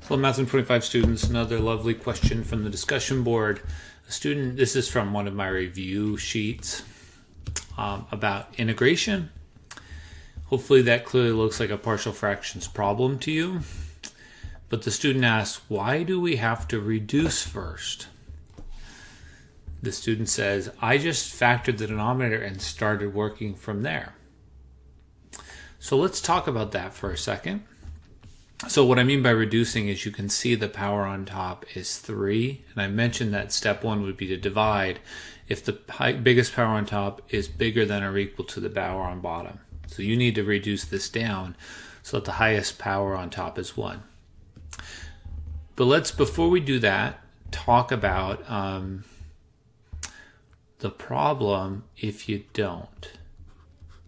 Hello, Math 125 students. Another lovely question from the discussion board. This is from one of my review sheets about integration. Hopefully that clearly looks like a partial fractions problem to you. But the student asks, why do we have to reduce first? The student says, I just factored the denominator and started working from there. So let's talk about that for a second. So what I mean by reducing is you can see the power on top is 3. And I mentioned that step 1 would be to divide if the biggest power on top is bigger than or equal to the power on bottom. So you need to reduce this down so that the highest power on top is 1. But let's, before we do that, talk about the problem if you don't.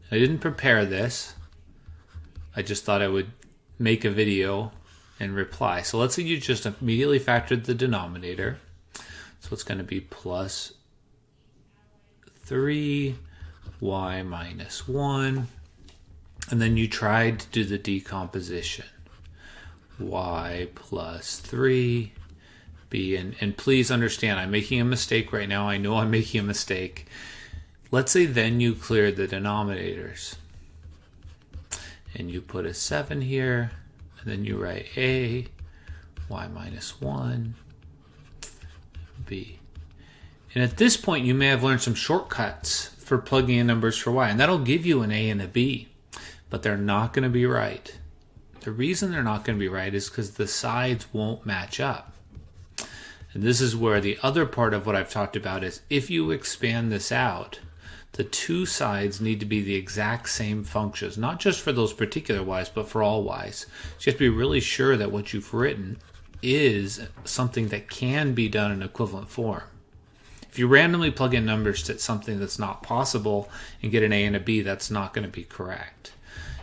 I didn't prepare this. I just thought I would make a video and reply. So let's say you just immediately factored the denominator. So it's going to be plus 3y minus 1. And then you tried to do the decomposition. Y plus 3, b, and please understand, I'm making a mistake right now. I know I'm making a mistake. Let's say then you clear the denominators. And you put a 7 here, and then you write a, y minus 1, b. And at this point, you may have learned some shortcuts for plugging in numbers for y, and that'll give you an a and a b, but they're not going to be right. The reason they're not going to be right is because the sides won't match up. And this is where the other part of what I've talked about is if you expand this out, the two sides need to be the exact same functions, not just for those particular y's, but for all y's. So you have to be really sure that what you've written is something that can be done in equivalent form. If you randomly plug in numbers to something that's not possible and get an a and a b, that's not going to be correct.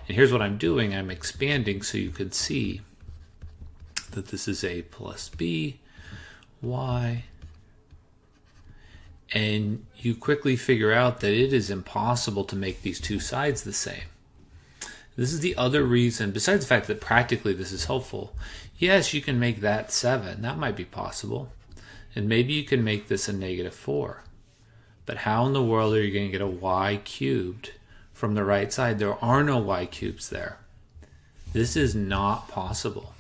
And here's what I'm doing. I'm expanding so you can see that this is a plus b, y, and you quickly figure out that it is impossible to make these two sides the same. This is the other reason, besides the fact that practically this is helpful. Yes, you can make that 7. That might be possible. And maybe you can make this a negative 4. But how in the world are you going to get a y cubed from the right side? There are no y cubes there. This is not possible.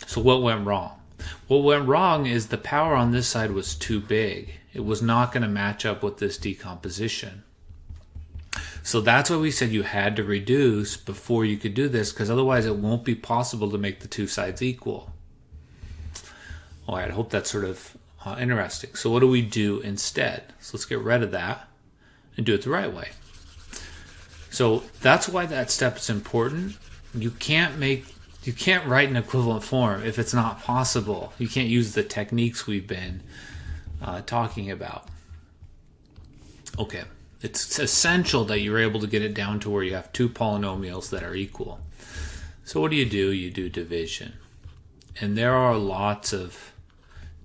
So what went wrong? What went wrong is the power on this side was too big. It was not going to match up with this decomposition. So that's why we said you had to reduce before you could do this, because otherwise it won't be possible to make the two sides equal. All right, I hope that's sort of interesting. So what do we do instead? So let's get rid of that and do it the right way. So that's why that step is important. You can't write an equivalent form if it's not possible. You can't use the techniques we've been talking about. Okay, it's essential that you're able to get it down to where you have two polynomials that are equal. So what do? You do division. And there are lots of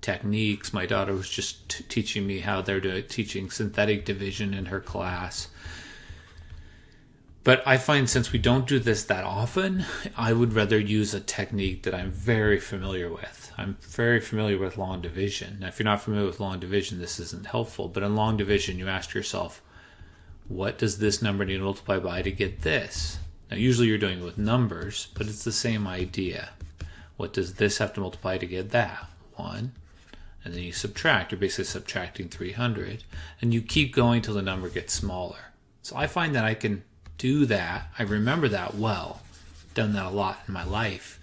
techniques. My daughter was just teaching me how they're teaching synthetic division in her class. But I find since we don't do this that often, I would rather use a technique that I'm very familiar with. I'm very familiar with long division. Now, if you're not familiar with long division, this isn't helpful. But in long division, you ask yourself, what does this number need to multiply by to get this? Now, usually you're doing it with numbers, but it's the same idea. What does this have to multiply to get that? 1. And then you subtract. You're basically subtracting 300. And you keep going till the number gets smaller. So I find that I can do that. I remember that well. Done that a lot in my life.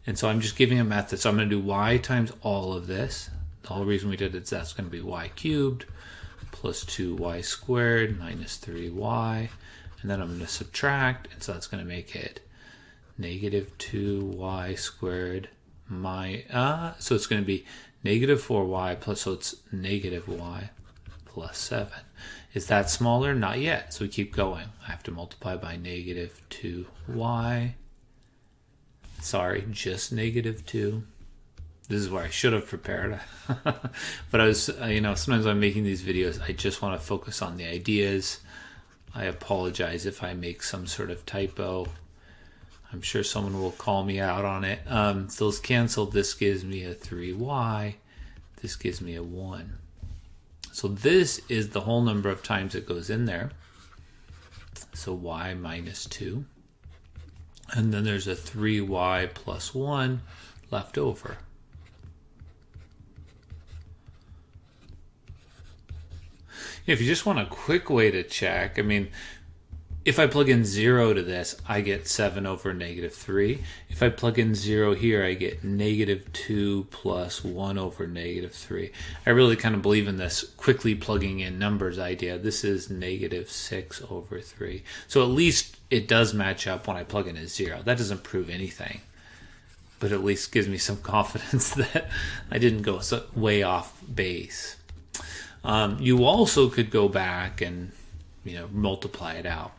And so I'm just giving a method. So I'm going to do y times all of this. The whole reason we did it is that's going to be y cubed plus 2y squared minus 3y. And then I'm going to subtract. And so that's going to make it negative 2y squared so it's going to be negative 4y plus, so it's negative y plus 7. Is that smaller? Not yet. So we keep going. I have to multiply by negative 2y. Sorry, just negative 2. This is where I should have prepared. But I was, sometimes I'm making these videos, I just want to focus on the ideas. I apologize if I make some sort of typo. I'm sure someone will call me out on it. So let's cancel. This gives me a 3y. This gives me a 1. So this is the whole number of times it goes in there. So y minus 2. And then there's a 3y plus 1 left over. If you just want a quick way to check, I mean, if I plug in 0 to this, I get 7 over negative 3. If I plug in 0 here, I get negative 2 plus 1 over negative 3. I really kind of believe in this quickly plugging in numbers idea. This is negative 6 over 3. So at least it does match up when I plug in a 0. That doesn't prove anything, but at least gives me some confidence that I didn't go way off base. You also could go back and multiply it out.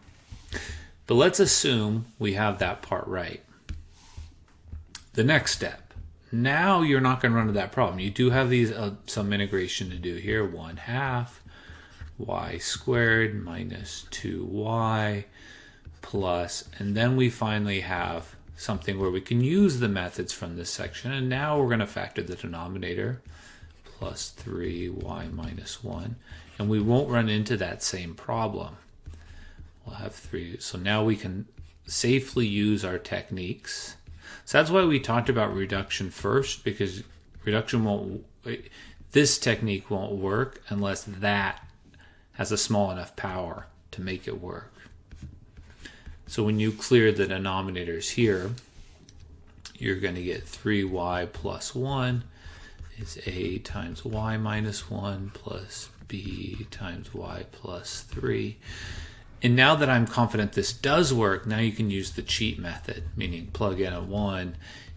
But let's assume we have that part right. The next step. Now you're not going to run into that problem. You do have these some integration to do here. 1/2 y squared minus 2y plus, and then we finally have something where we can use the methods from this section. And now we're going to factor the denominator, plus 3y minus 1. And we won't run into that same problem. We'll have 3. So now we can safely use our techniques. So that's why we talked about reduction first, because this technique won't work unless that has a small enough power to make it work. So when you clear the denominators here, you're going to get 3y plus 1 is a times y minus 1 plus b times y plus 3. And now that I'm confident this does work, now you can use the cheat method, meaning plug in a 1,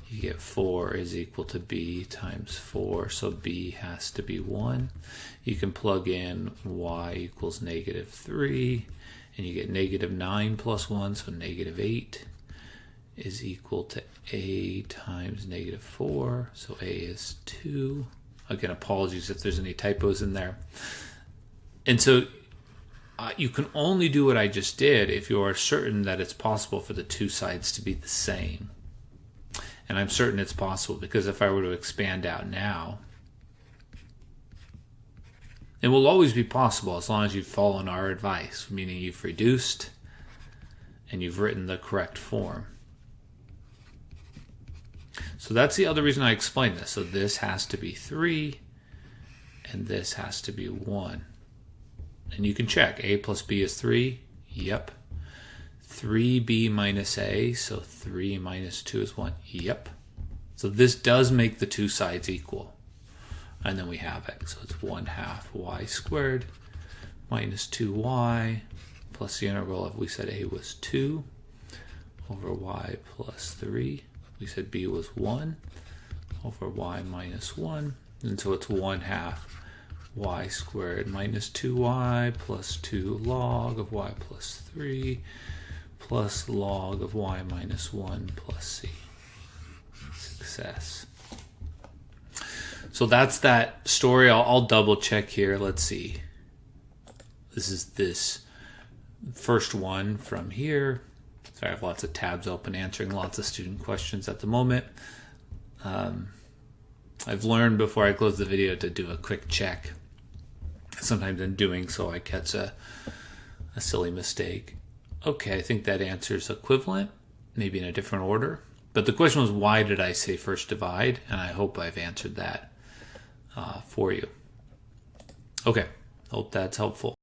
you get 4 is equal to b times 4, so b has to be 1. You can plug in y equals negative 3, and you get negative 9 plus 1, so negative 8 is equal to a times negative 4, so a is 2. Again, apologies if there's any typos in there. And so you can only do what I just did if you are certain that it's possible for the two sides to be the same. And I'm certain it's possible, because if I were to expand out now, it will always be possible as long as you've followed our advice, meaning you've reduced and you've written the correct form. So that's the other reason I explained this. So this has to be 3 and this has to be 1. And you can check. A plus b is 3. Yep. 3b minus a, so 3 minus 2 is 1. Yep. So this does make the two sides equal. And then we have it. So it's 1/2 y squared minus 2y plus the integral of, we said a was 2 over y plus 3. We said b was 1 over y minus 1. And so it's 1/2 y squared minus 2y plus 2 log of y plus 3 plus log of y minus 1 plus c. Success. So that's that story. I'll double check here. Let's see. This is this first one from here. So I have lots of tabs open, answering lots of student questions at the moment. I've learned before I close the video to do a quick check. Sometimes in doing so, I catch a silly mistake. Okay, I think that answers equivalent, maybe in a different order. But the question was, why did I say first divide? And I hope I've answered that for you. Okay, hope that's helpful.